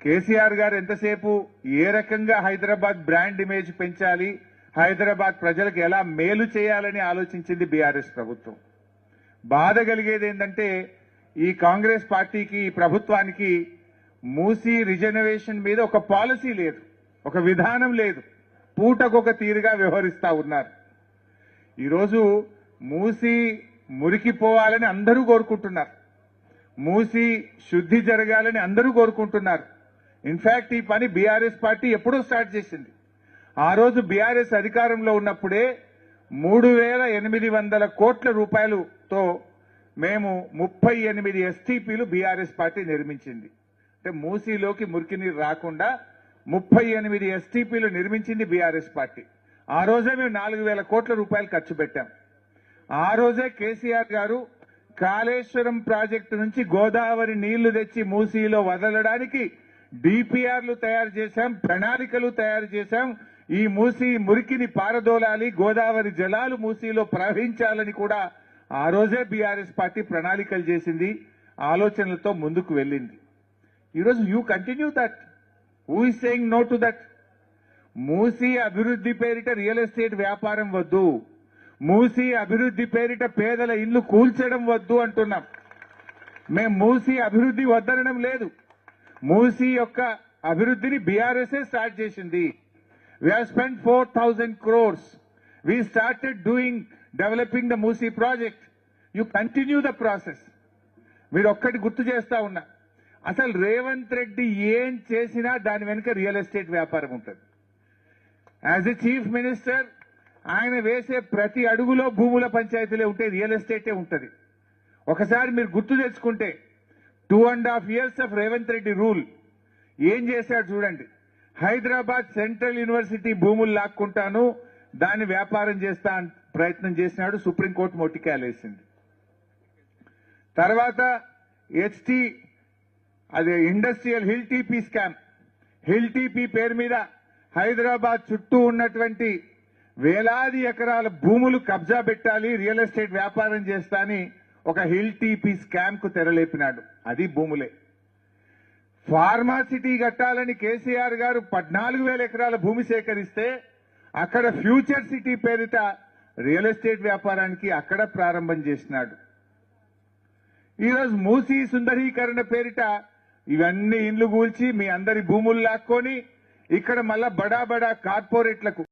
కేసీఆర్ గారు ఎంతసేపు ఏ రకంగా హైదరాబాద్ బ్రాండ్ ఇమేజ్ పెంచాలి, హైదరాబాద్ ప్రజలకు ఎలా మేలు చేయాలని ఆలోచించింది బీఆర్ఎస్ ప్రభుత్వం. బాధ కలిగేది ఏంటంటే ఈ కాంగ్రెస్ పార్టీకి, ఈ ప్రభుత్వానికి మూసీ రిజర్వేషన్ మీద ఒక పాలసీ లేదు, ఒక విధానం లేదు, పూటకొక తీరుగా వ్యవహరిస్తా ఉన్నారు. ఈరోజు మూసీ మురికిపోవాలని అందరూ కోరుకుంటున్నారు, మూసీ శుద్ధి జరగాలని అందరూ కోరుకుంటున్నారు. ఇన్ఫాక్ట్ ఈ పని బీఆర్ఎస్ పార్టీ ఎప్పుడో స్టార్ట్ చేసింది. ఆ రోజు బీఆర్ఎస్ అధికారంలో ఉన్నప్పుడే 3,800 కోట్ల రూపాయలతో మేము 38 ఎస్టీపీలు బీఆర్ఎస్ పార్టీ నిర్మించింది. అంటే మూసీలోకి మురికి నీరు రాకుండా 38 ఎస్టీపీలు నిర్మించింది బీఆర్ఎస్ పార్టీ. ఆ రోజే మేము 4,000 కోట్ల రూపాయలు ఖర్చు పెట్టాం. ఆ రోజే కేసీఆర్ గారు కాళేశ్వరం ప్రాజెక్టు నుంచి గోదావరి నీళ్లు తెచ్చి మూసీలో వదలడానికి డిపిఆర్లు తయారు చేశాం, ప్రణాళికలు తయారు చేశాం. ఈ మూసీ మురికిని పారదోలాలి, గోదావరి జలాలు మూసీలో ప్రవహించాలని కూడా ఆ రోజే బీఆర్ఎస్ పార్టీ ప్రణాళికలు చేసింది, ఆలోచనలతో ముందుకు వెళ్ళింది. ఈరోజు you continue that. Who is saying no to that? Musi అభివృద్ధి పేరిట రియల్ ఎస్టేట్ వ్యాపారం వద్దు, మూసీ అభివృద్ధి పేరిట పేదల ఇల్లు కూల్చడం వద్దు అంటున్నాం. మేము మూసీ అభివృద్ధి వద్దనడం లేదు. మూసీ యొక్క అభివృద్ధిని బీఆర్ఎస్ఏ స్టార్ట్ చేసింది. We have spent 4,000 crores. We started developing the Moosi project. You continue the process. మీరు ఒక్కటి గుర్తు చేస్తా ఉన్నా, అసలు రేవంత్ రెడ్డి ఏం చేసినా దాని వెనుక రియల్ ఎస్టేట్ వ్యాపారం ఉంటుంది. యాజ్ ఎ చీఫ్ మినిస్టర్ ఆయన వేసే ప్రతి అడుగులో భూముల పంచాయతీలే ఉంటాయి, రియల్ ఎస్టేటే ఉంటుంది. ఒకసారి మీరు గుర్తు తెచ్చుకుంటే 2.5 years of Revanth Reddy rule ఏం చేశాడు చూడండి. హైదరాబాద్ సెంట్రల్ యూనివర్సిటీ భూములు లాక్కుంటాను, దాన్ని వ్యాపారం చేస్తా ప్రయత్నం చేసినాడు, సుప్రీంకోర్టు మొట్టికాయలేసింది. తర్వాత అదే industrial hill TP scam, hill TP పేరు మీద హైదరాబాద్ చుట్టూ ఉన్నటువంటి వేలాది ఎకరాల భూములు కబ్జా పెట్టాలి, రియల్ ఎస్టేట్ వ్యాపారం చేస్తా అని ఒక హిల్ టీపీ స్కామ్ కు తెరలేపినాడు. అది భూములే. ఫార్మాసిటీ కట్టాలని కేసీఆర్ గారు 14,000 ఎకరాల భూమి సేకరిస్తే అక్కడ ఫ్యూచర్ సిటీ పేరిట రియల్ ఎస్టేట్ వ్యాపారానికి అక్కడ ప్రారంభం చేసినాడు. ఈరోజు మూసీ సుందరీకరణ పేరిట ఇవన్నీ ఇండ్లు కూల్చి మీ అందరి భూములు లాక్కొని ఇక్కడ మళ్ళా బడా బడా కార్పొరేట్లకు